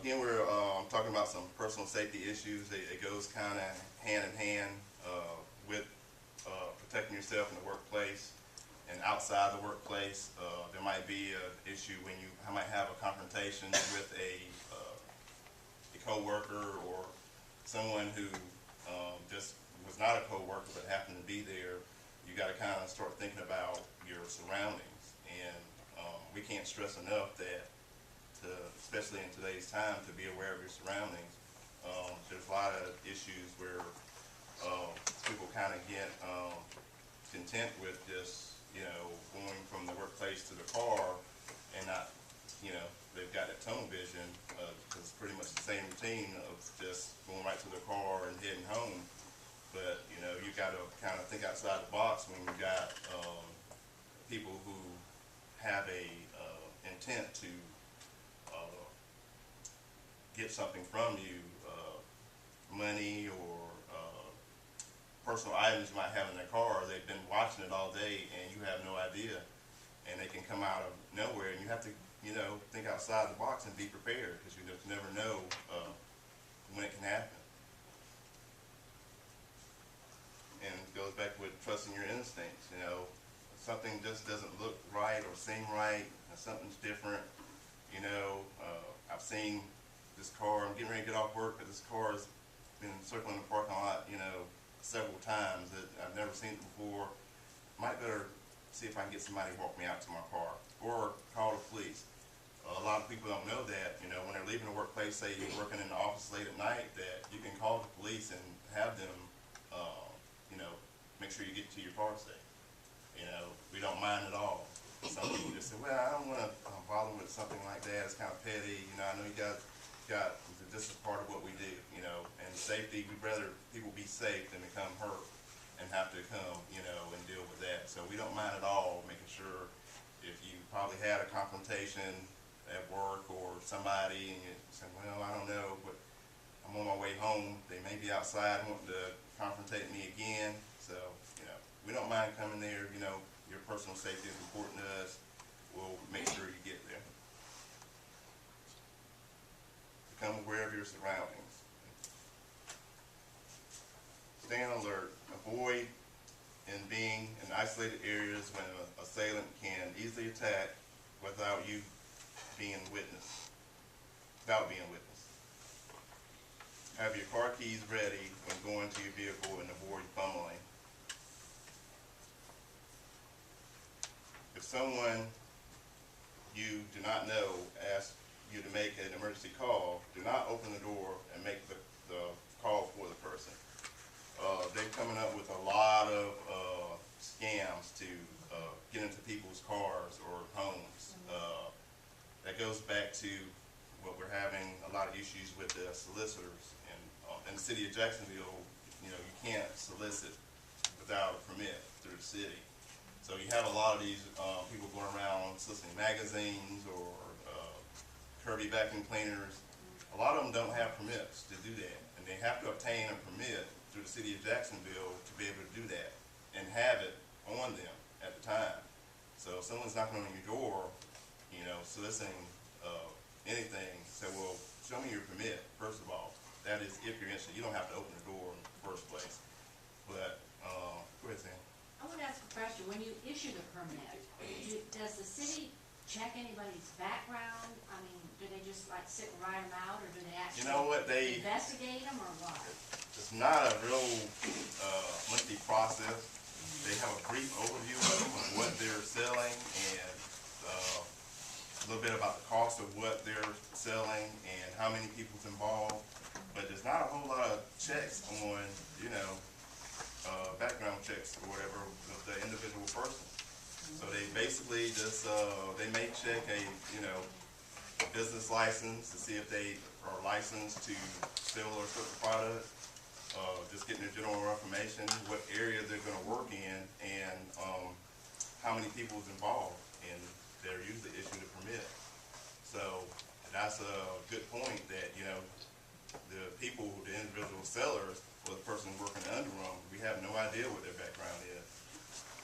Again, we're talking about some personal safety issues. It goes kind of hand in hand with protecting yourself in the workplace and outside the workplace. There might be an issue when you might have a confrontation with a coworker or someone who just was not a coworker but happened to be there. You got to kind of start thinking about your surroundings, and we can't stress enough that, especially in today's time, to be aware of your surroundings. There's a lot of issues where people kind of get content with just, going from the workplace to the car and not, they've got that tunnel vision because it's pretty much the same routine of just going right to the car and heading home. But, you got to kind of think outside the box when you got people who have a intent to get something from you, money or personal items you might have in their car. They've been watching it all day and you have no idea, and they can come out of nowhere, and you have to think outside the box and be prepared, because you just never know when it can happen. And it goes back with trusting your instincts. Something just doesn't look right or seem right, and something's different. I've seen this car. I'm getting ready to get off work, but this car has been circling the parking lot, several times. That I've never seen it before. Might better see if I can get somebody to walk me out to my car or call the police. A lot of people don't know that, when they're leaving the workplace, say you're working in the office late at night, that you can call the police and have them, make sure you get to your car safe. We don't mind at all. Some people just say, well, I don't want to bother with something like that. It's kind of petty. I know you got this is part of what we do, and safety, we'd rather people be safe than become hurt and have to come, and deal with that. So we don't mind at all making sure if you probably had a confrontation at work or somebody and you say, well, I don't know, but I'm on my way home. They may be outside wanting to confrontate me again. So, we don't mind coming there. Your personal safety is important to us. We'll make sure you get there. Become aware of your surroundings. Stay on alert. Avoid being in isolated areas when an assailant can easily attack without you being witnessed. Have your car keys ready when going to your vehicle and avoid fumbling. If someone you do not know asks you to make an emergency call, do not open the door and make the call for the person. They're coming up with a lot of scams to get into people's cars or homes. That goes back to what we're having a lot of issues with the solicitors. In the city of Jacksonville, you can't solicit without a permit through the city. So you have a lot of these people going around soliciting magazines or Kirby vacuum cleaners. A lot of them don't have permits to do that, and they have to obtain a permit through the city of Jacksonville to be able to do that and have it on them at the time. So if someone's knocking on your door, soliciting anything, say, well, show me your permit, first of all. That is if you're interested. You don't have to open the door in the first place. But, go ahead, Sam. I want to ask a question. When you issue the permit, does the city check anybody's background? I mean, do they just sit and write them out, or do they actually investigate them, or what? It's not a real lengthy process. They have a brief overview of what they're selling and a little bit about the cost of what they're selling and how many people's involved. But there's not a whole lot of checks on, background checks or whatever of the individual person. So they basically just, they may check a business license to see if they are licensed to sell or certain product, just getting their general information, what area they're going to work in, and how many people is involved, and they're usually issued a permit. So that's a good point that, the people, the individual sellers, or the person working under them, we have no idea what their background is.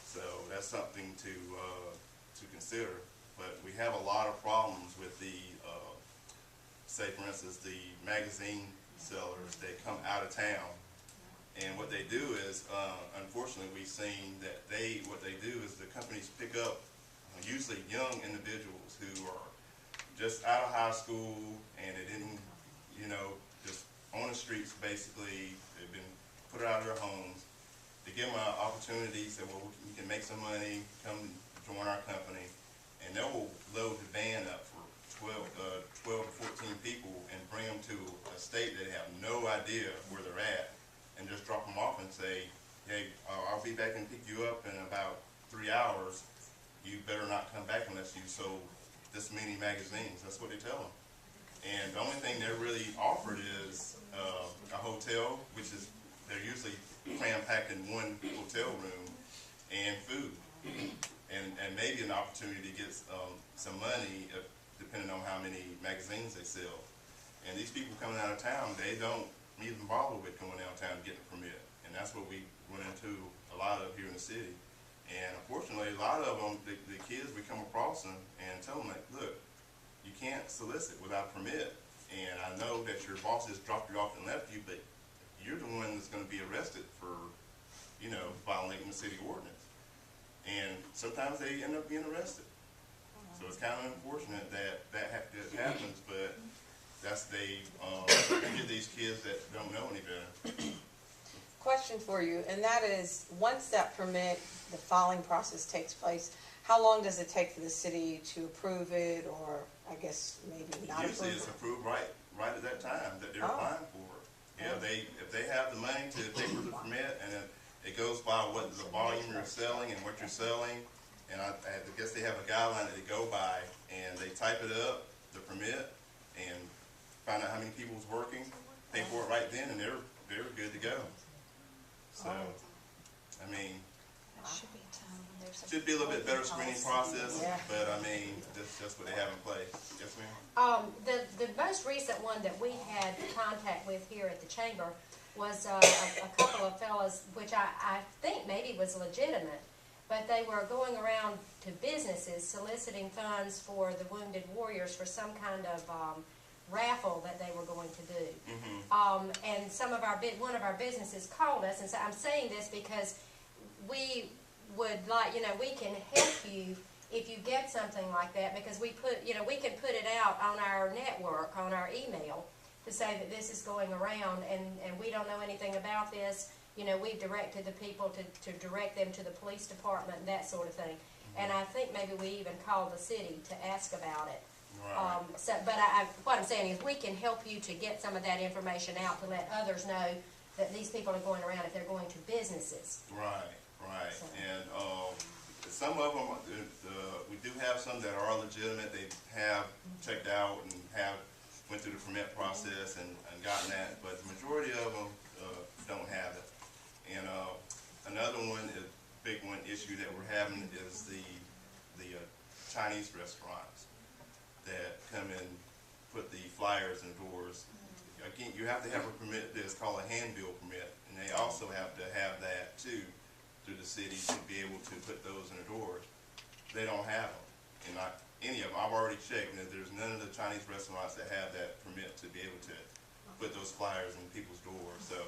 So that's something to consider. But we have a lot of problems with the say for instance, the magazine sellers, they come out of town. And what they do is, unfortunately, we've seen that what they do is the companies pick up usually young individuals who are just out of high school and they didn't, just on the streets basically. They've been put out of their homes. They give them an opportunity, say, well, we can make some money, come join our company, and they will load the van up for 12 to 14 people and bring them to a state that they have no idea where they're at, and just drop them off and say, hey, I'll be back and pick you up in about 3 hours. You better not come back unless you sold this many magazines. That's what they tell them. And the only thing they're really offered is a hotel, which is, they're usually cram-packed in one hotel room, and food, and maybe an opportunity to get some money, depending on how many magazines they sell. And these people coming out of town, they don't even bother with going downtown to get a permit. And that's what we run into a lot of here in the city. And unfortunately, a lot of them, the kids, we come across them and tell them, like, look, you can't solicit without a permit. And I know that your boss has dropped you off and left you, but you're the one that's going to be arrested for, violating the city ordinance. And sometimes they end up being arrested. So it's kind of unfortunate that happens, but they get these kids that don't know any better. Question for you, and that is, once that permit, the filing process takes place, how long does it take for the city to approve it, or I guess maybe not approve it? Usually it's approved right at that time that they're applying for it. Yeah, if they have the money to pay for the permit, and it goes by what the volume you're selling and what you're selling, and I guess they have a guideline that they go by, and they type it up, the permit, and find out how many people's working, pay for it right then, and they're good to go. So, I mean, should be a little bit better screening process, but I mean, that's what they have in place. Yes, ma'am? The most recent one that we had contact with here at the chamber was a couple of fellas, which I think maybe was legitimate, but they were going around to businesses soliciting funds for the Wounded Warriors for some kind of raffle that they were going to do. Mm-hmm. And one of our businesses called us, and so I'm saying this because we would like, we can help you if you get something like that, because we can put it out on our network, on our email, to say that this is going around, and we don't know anything about this. We've directed the people to direct them to the police department and that sort of thing. Mm-hmm. And I think maybe we even called the city to ask about it. Right. What I'm saying is we can help you to get some of that information out to let others know that these people are going around if they're going to businesses. Right. So. And some of them, we do have some that are legitimate. They have checked out and went through the permit process and gotten that, but the majority of them don't have it. And another one, a big one issue that we're having is the Chinese restaurants that come and put the flyers in doors. Again, you have to have a permit that's called a handbill permit, and they also have to have that too through the city to be able to put those in the doors. They don't have them, and not any of them. I've already checked, and there's none of the Chinese restaurants that have that permit to be able to put those flyers in people's doors. So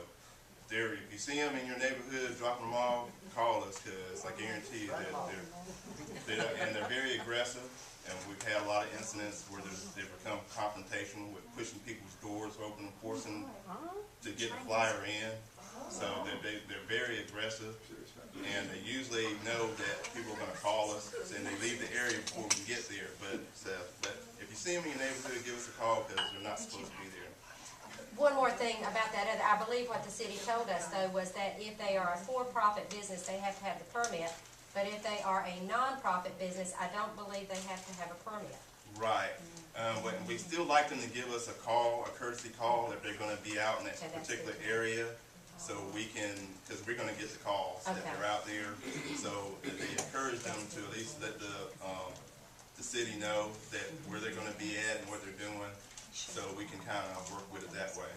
if you see them in your neighborhood, dropping them off, call us, because I guarantee you that they're very aggressive. And we've had a lot of incidents where they've become confrontational with pushing people's doors open and forcing to get the flyer in. So they're very aggressive, and they usually know that people are going to call us, and they leave the area before we can get there. But if you see them in your neighborhood, give us a call, because they're not supposed to be there. One more thing about that, I believe what the city told us, though, was that if they are a for-profit business, they have to have the permit. But if they are a non-profit business, I don't believe they have to have a permit. Right. But we still like them to give us a call, a courtesy call, if they're going to be out in that particular area, so we can, because we're going to get the calls that they're out there. So they encourage them to at least let the city know that where they're going to be at and what they're doing, so we can kind of work with it that way.